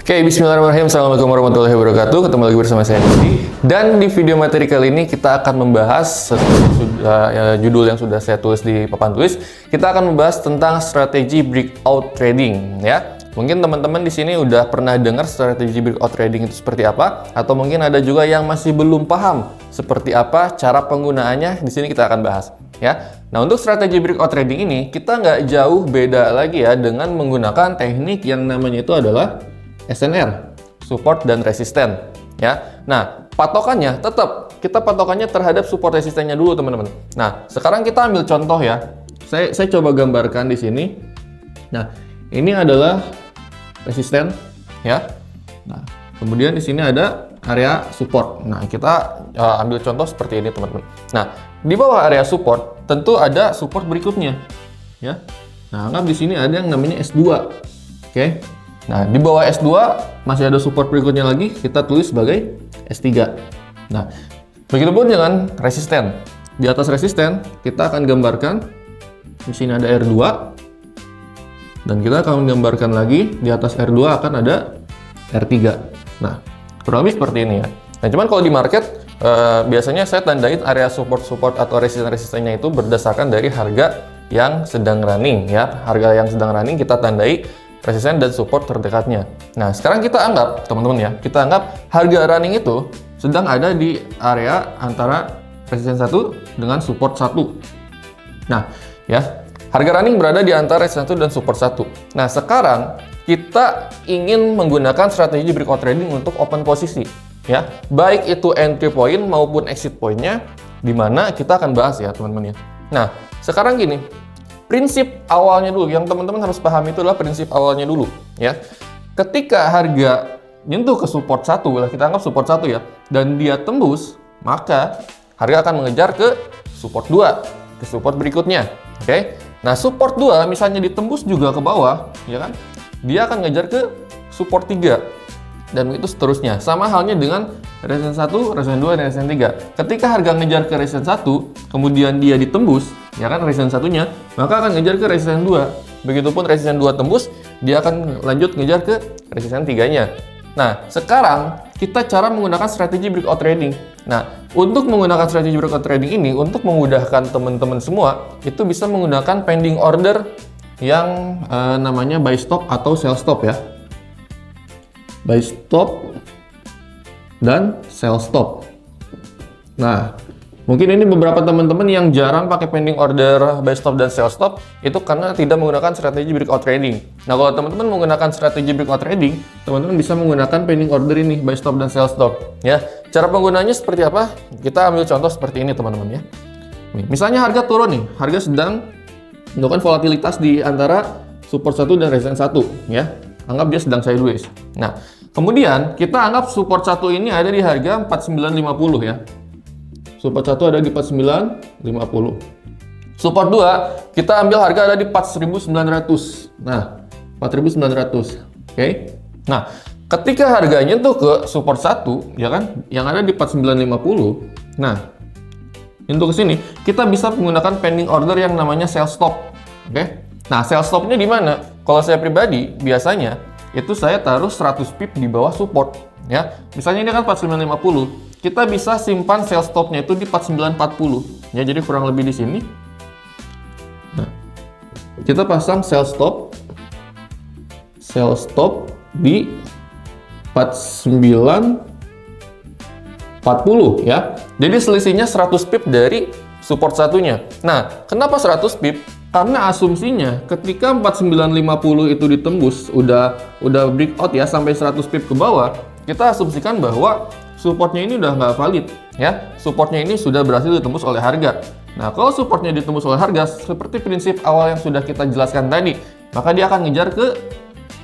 Oke, bismillahirrahmanirrahim. Assalamualaikum warahmatullahi wabarakatuh. Ketemu lagi bersama saya Nudi. Dan di video materi kali ini kita akan membahas judul yang sudah saya tulis di papan tulis. Kita akan membahas tentang strategi breakout trading, ya. Mungkin teman-teman di sini udah pernah dengar strategi breakout trading itu seperti apa, atau mungkin ada juga yang masih belum paham seperti apa cara penggunaannya. Di sini kita akan bahas, ya. Nah, untuk strategi breakout trading ini kita nggak jauh beda lagi ya dengan menggunakan teknik yang namanya itu adalah SNR, support dan resisten, ya. Nah, patokannya tetap kita patokannya terhadap support resistennya dulu, teman-teman. Nah, sekarang kita ambil contoh ya. Saya coba gambarkan di sini. Nah, ini adalah resisten, ya. Nah, kemudian di sini ada area support. Nah, kita ambil contoh seperti ini, teman-teman. Nah, di bawah area support tentu ada support berikutnya, ya. Nah, anggap di sini ada yang namanya S2. Oke. Nah, di bawah S2 masih ada support berikutnya lagi, kita tulis sebagai S3. Nah, begitupun dengan resisten. Di atas resisten, kita akan gambarkan, di sini ada R2, dan kita akan menggambarkan lagi, di atas R2 akan ada R3. Nah, kurang lebih seperti ini ya. Nah, cuman kalau di market, biasanya saya tandain area support-support atau resisten-resistennya itu berdasarkan dari harga yang sedang running, ya. Harga yang sedang running kita tandai resisten dan support terdekatnya. Nah, sekarang kita anggap, teman-teman ya, kita anggap harga running itu sedang ada di area antara resisten 1 dengan support 1. Nah, ya, harga running berada di antara resisten 1 dan support 1. Nah, sekarang kita ingin menggunakan strategi breakout trading untuk open posisi, ya. Baik itu entry point maupun exit point-nya, di mana kita akan bahas ya, teman-teman ya. Nah, sekarang gini, prinsip awalnya dulu, yang teman-teman harus pahami itu adalah prinsip awalnya dulu, ya. Ketika harga nyentuh ke support 1, kita anggap support 1 ya, dan dia tembus, maka harga akan mengejar ke support 2, ke support berikutnya, oke? Nah, support 2 misalnya ditembus juga ke bawah, ya kan? Dia akan ngejar ke support 3, dan begitu seterusnya. Sama halnya dengan resisten 1, resisten 2, dan resisten 3. Ketika harga ngejar ke resisten 1, kemudian dia ditembus, ya kan, resisten satunya, maka akan ngejar ke resisten 2. Begitupun resisten 2 tembus, dia akan lanjut ngejar ke resisten 3-nya. Nah, sekarang kita cara menggunakan strategi breakout trading. Nah, untuk menggunakan strategi breakout trading ini, untuk memudahkan teman-teman semua, itu bisa menggunakan pending order yang namanya buy stop atau sell stop ya. Buy stop dan sell stop. Nah, mungkin ini beberapa teman-teman yang jarang pakai pending order, buy stop dan sell stop itu karena tidak menggunakan strategi breakout trading. Nah, kalau teman-teman menggunakan strategi breakout trading, teman-teman bisa menggunakan pending order ini, buy stop dan sell stop, ya. Cara penggunaannya seperti apa? Kita ambil contoh seperti ini, teman-teman ya. Nih, misalnya harga turun nih, harga sedang melakukan volatilitas di antara support 1 dan resisten 1, ya. Anggap dia sedang sideways. Nah, kemudian kita anggap support 1 ini ada di harga 49.50 ya. Support 1 ada di 49.50. Support 2 kita ambil harga ada di 4.900. Nah, 4.900. Oke. Nah, ketika harganya tuh ke support 1 ya kan, yang ada di 49.50. Nah, untuk ke sini kita bisa menggunakan pending order yang namanya sell stop. Oke. Nah, sell stopnya di mana? Kalau saya pribadi, biasanya itu saya taruh 100 pip di bawah support, ya. Misalnya ini kan 49.50, kita bisa simpan sell stopnya itu di 49.40, ya. Jadi kurang lebih di sini. Nah, kita pasang sell stop di 49.40, ya. Jadi selisihnya 100 pip dari support satunya. Nah, kenapa 100 pip? Karena asumsinya ketika 49.50 itu ditembus, udah breakout ya sampai 100 pip ke bawah, kita asumsikan bahwa supportnya ini udah nggak valid, ya. Supportnya ini sudah berhasil ditembus oleh harga. Nah, kalau supportnya ditembus oleh harga, seperti prinsip awal yang sudah kita jelaskan tadi, maka dia akan ngejar ke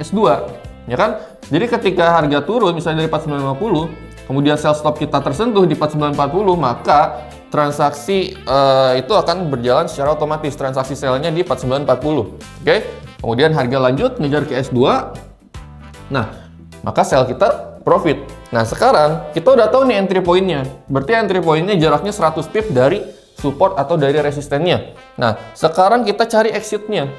S2, ya kan? Jadi ketika harga turun, misalnya dari 49.50, kemudian sell stop kita tersentuh di 49.40, maka transaksi itu akan berjalan secara otomatis. Transaksi sell-nya di 49.40. Oke? Kemudian harga lanjut ngejar ke S2. Nah, maka sell kita profit. Nah, sekarang kita udah tahu nih entry point-nya. Berarti entry point-nya jaraknya 100 pip dari support atau dari resistennya. Nah, sekarang kita cari exit-nya.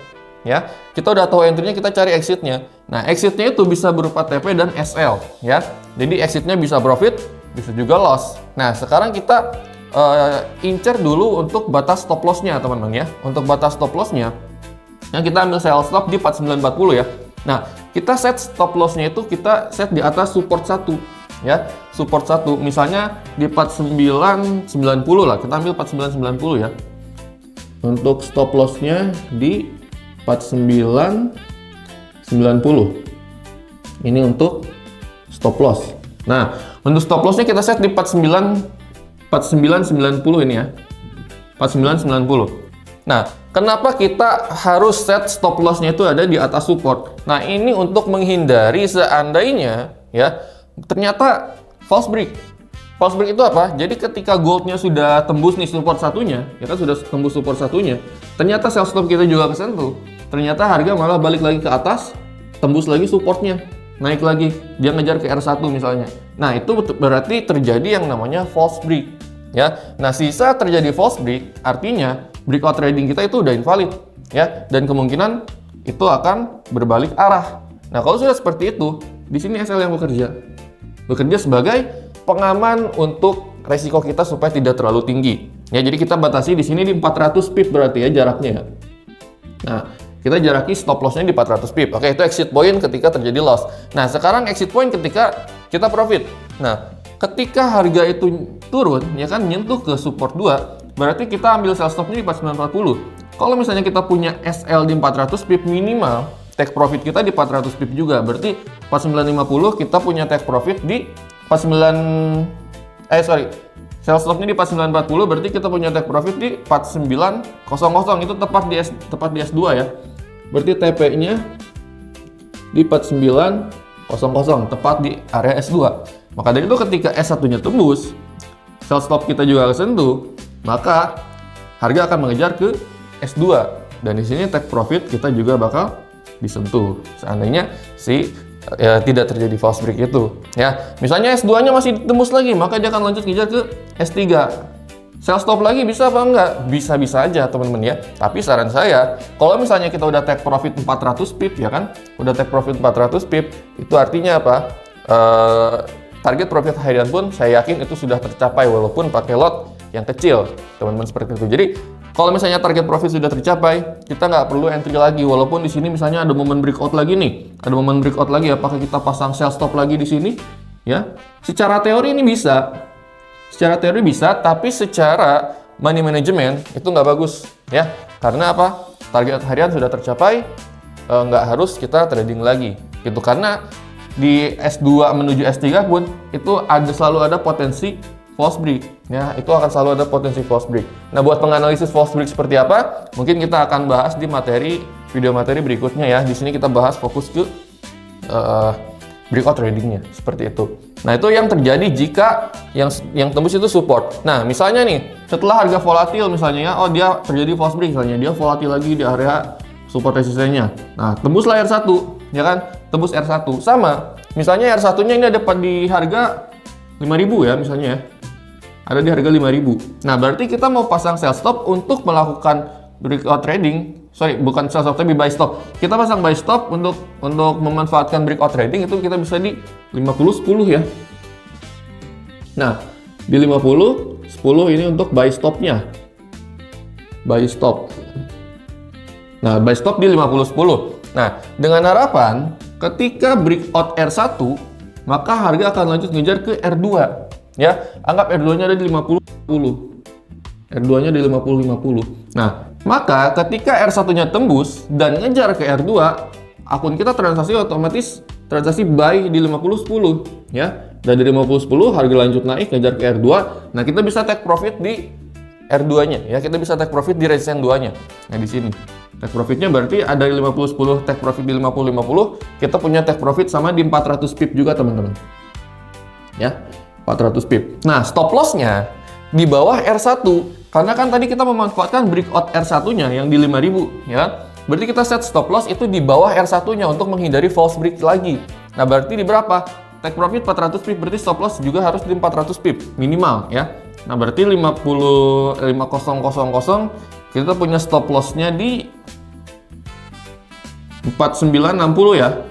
ya. Kita udah tahu entry-nya, kita cari exit-nya. Nah, exit-nya itu bisa berupa TP dan SL, ya. Jadi exit-nya bisa profit, bisa juga loss. Nah, sekarang kita incer dulu untuk batas stop loss-nya, teman-teman ya. Untuk batas stop loss-nya, yang kita ambil sell stop di 49.40 ya. Nah, kita set stop loss-nya itu kita set di atas support 1, ya. Support 1, misalnya di 49.90 lah. Kita ambil 49.90 ya. Untuk stop loss-nya di 49.90. Ini untuk stop loss. Nah, untuk stop loss-nya kita set di 49.90 ini ya. 49.90. Nah, kenapa kita harus set stop loss-nya itu ada di atas support? Nah, ini untuk menghindari seandainya ya ternyata false break. False break itu apa? Jadi ketika goldnya sudah tembus nih support satunya, ya kan sudah tembus support satunya, ternyata sell stop kita juga kesentuh, ternyata harga malah balik lagi ke atas, tembus lagi supportnya, naik lagi, dia ngejar ke R1 misalnya. Nah, itu berarti terjadi yang namanya false break, ya. Nah, sisa terjadi false break, artinya breakout trading kita itu udah invalid, ya, dan kemungkinan itu akan berbalik arah. Nah, kalau sudah seperti itu, di sini SL yang bekerja sebagai pengaman untuk resiko kita supaya tidak terlalu tinggi. Ya, jadi kita batasi di sini di 400 pip berarti ya jaraknya. Nah, kita jaraki stop loss-nya di 400 pip. Oke, itu exit point ketika terjadi loss. Nah, sekarang exit point ketika kita profit. Nah, ketika harga itu turun, ya kan, nyentuh ke support 2, berarti kita ambil sell stop-nya di 49.40. Kalau misalnya kita punya SL di 400 pip minimal, take profit kita di 400 pip juga. Berarti 49.50 kita punya take profit di sell stop-nya di 49.40, berarti kita punya take profit di 49.00. Itu tepat di S2 ya. Berarti TP-nya di 49.00, tepat di area S2. Maka dari itu ketika S1-nya tembus, sell stop kita juga kesentuh, maka harga akan mengejar ke S2. Dan di sini take profit kita juga bakal disentuh. Seandainya tidak terjadi false break itu, ya. Misalnya S2-nya masih tembus lagi, maka dia akan lanjut ngejar ke S3. Sell stop lagi bisa apa enggak? Bisa-bisa aja, teman-teman ya. Tapi saran saya, kalau misalnya kita udah take profit 400 pip ya kan, udah take profit 400 pip, itu artinya apa? Target profit harian pun saya yakin itu sudah tercapai walaupun pakai lot yang kecil, teman-teman, seperti itu. Jadi kalau misalnya target profit sudah tercapai, kita nggak perlu entry lagi. Walaupun di sini misalnya ada momen breakout lagi nih, ada momen breakout lagi, apakah kita pasang sell stop lagi di sini? Ya, secara teori ini bisa, tapi secara money management itu nggak bagus, ya. Karena apa? Target harian sudah tercapai, nggak harus kita trading lagi, gitu. Karena di S2 menuju S3 pun itu selalu ada potensi false break, ya, itu akan selalu ada potensi false break. Nah, buat penganalisis false break seperti apa, mungkin kita akan bahas di video materi berikutnya ya. Di sini kita bahas fokus ke breakout tradingnya, seperti itu. Nah, itu yang terjadi jika yang tembus itu support. Nah, misalnya nih, setelah harga volatil misalnya ya, dia terjadi false break misalnya, dia volatil lagi di area support resistennya. Nah, tembuslah R1, ya kan? Tembus R1. Sama, misalnya R1-nya ini ada di harga 5.000 ya misalnya ya. Ada di harga 5.000. Nah, berarti kita mau pasang sell stop untuk melakukan breakout trading. Bukan sell stop tapi buy stop. Kita pasang buy stop untuk memanfaatkan breakout trading, itu kita bisa di 50-10 ya. Nah, di 50-10 ini untuk buy stopnya. Buy stop. Nah, buy stop di 50-10. Nah, dengan harapan ketika breakout R1, maka harga akan lanjut ngejar ke R2. Ya, anggap R2-nya ada di 50-50. R2-nya di 50-50. Nah, maka ketika R1-nya tembus dan ngejar ke R2, akun kita transaksi otomatis transaksi buy di 50-10, ya. Dan dari 50-10 harga lanjut naik ngejar ke R2. Nah, kita bisa take profit di R2-nya, ya. Kita bisa take profit di resisten 2-nya. Nah, di sini. Take profitnya berarti ada di 50-10, take profit di 50-50, kita punya take profit sama di 400 pip juga, teman-teman. Ya. 400 pip. Nah, stop loss-nya di bawah R1. Karena kan tadi kita memanfaatkan breakout R1-nya yang di 5.000, ya. Berarti kita set stop loss itu di bawah R1-nya untuk menghindari false break lagi. Nah, berarti di berapa? Take profit 400 pip, berarti stop loss juga harus di 400 pip minimal, ya. Nah, berarti 50.000 kita punya stop loss-nya di 4960 ya.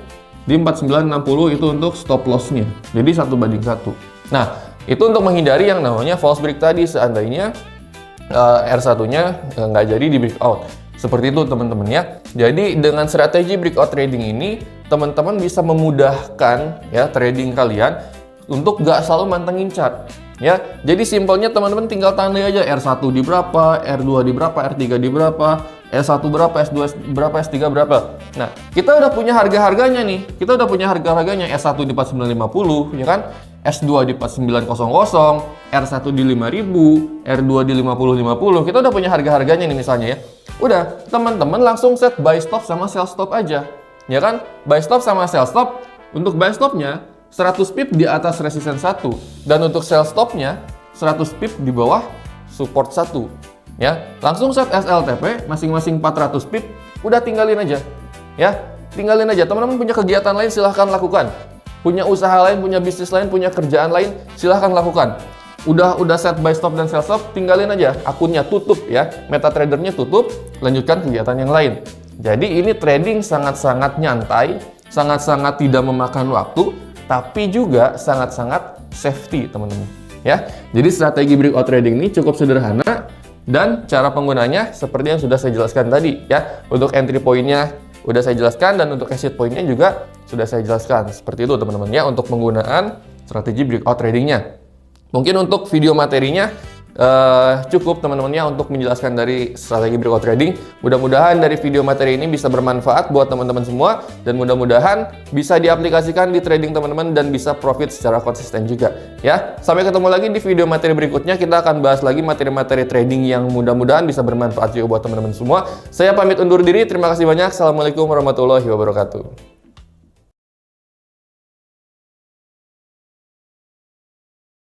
Di 4960 itu untuk stop loss-nya. Jadi 1:1. Nah, itu untuk menghindari yang namanya false break tadi seandainya R1-nya nggak jadi di breakout. Seperti itu teman-teman ya. Jadi dengan strategi breakout trading ini, teman-teman bisa memudahkan ya trading kalian untuk nggak selalu mantengin chart. Ya, jadi simpelnya teman-teman tinggal tandai aja R1 di berapa, R2 di berapa, R3 di berapa, S1 berapa, S2 berapa, S3 berapa. Nah, kita udah punya harga-harganya nih. Kita udah punya harga-harganya S1 di 4950, ya kan? S2 di 4900, R1 di 5000, R2 di 5050. Kita udah punya harga-harganya nih misalnya ya. Udah, teman-teman langsung set buy stop sama sell stop aja. Ya kan? Buy stop sama sell stop. Untuk buy stopnya 100 pip di atas resisten 1 dan untuk sell stopnya 100 pip di bawah support 1 ya. Langsung set SLTP masing-masing 400 pip, udah tinggalin aja ya. Tinggalin aja. Teman-teman punya kegiatan lain silahkan lakukan. Punya usaha lain, punya bisnis lain, punya kerjaan lain, silahkan lakukan. Udah set buy stop dan sell stop, tinggalin aja. Akunnya tutup ya. MetaTrader-nya tutup, lanjutkan kegiatan yang lain. Jadi ini trading sangat-sangat nyantai, sangat-sangat tidak memakan waktu, tapi juga sangat-sangat safety teman-teman ya. Jadi strategi breakout trading ini cukup sederhana dan cara penggunanya seperti yang sudah saya jelaskan tadi ya. Untuk entry point-nya udah saya jelaskan dan untuk exit point-nya juga sudah saya jelaskan. Seperti itu teman-teman ya untuk penggunaan strategi breakout tradingnya. Mungkin untuk video materinya cukup teman-temannya untuk menjelaskan dari strategi breakout trading. Mudah-mudahan dari video materi ini bisa bermanfaat buat teman-teman semua dan mudah-mudahan bisa diaplikasikan di trading teman-teman dan bisa profit secara konsisten juga ya. Sampai ketemu lagi di video materi berikutnya. Kita akan bahas lagi materi-materi trading yang mudah-mudahan bisa bermanfaat juga buat teman-teman semua. Saya pamit undur diri. Terima kasih banyak. Assalamualaikum warahmatullahi wabarakatuh.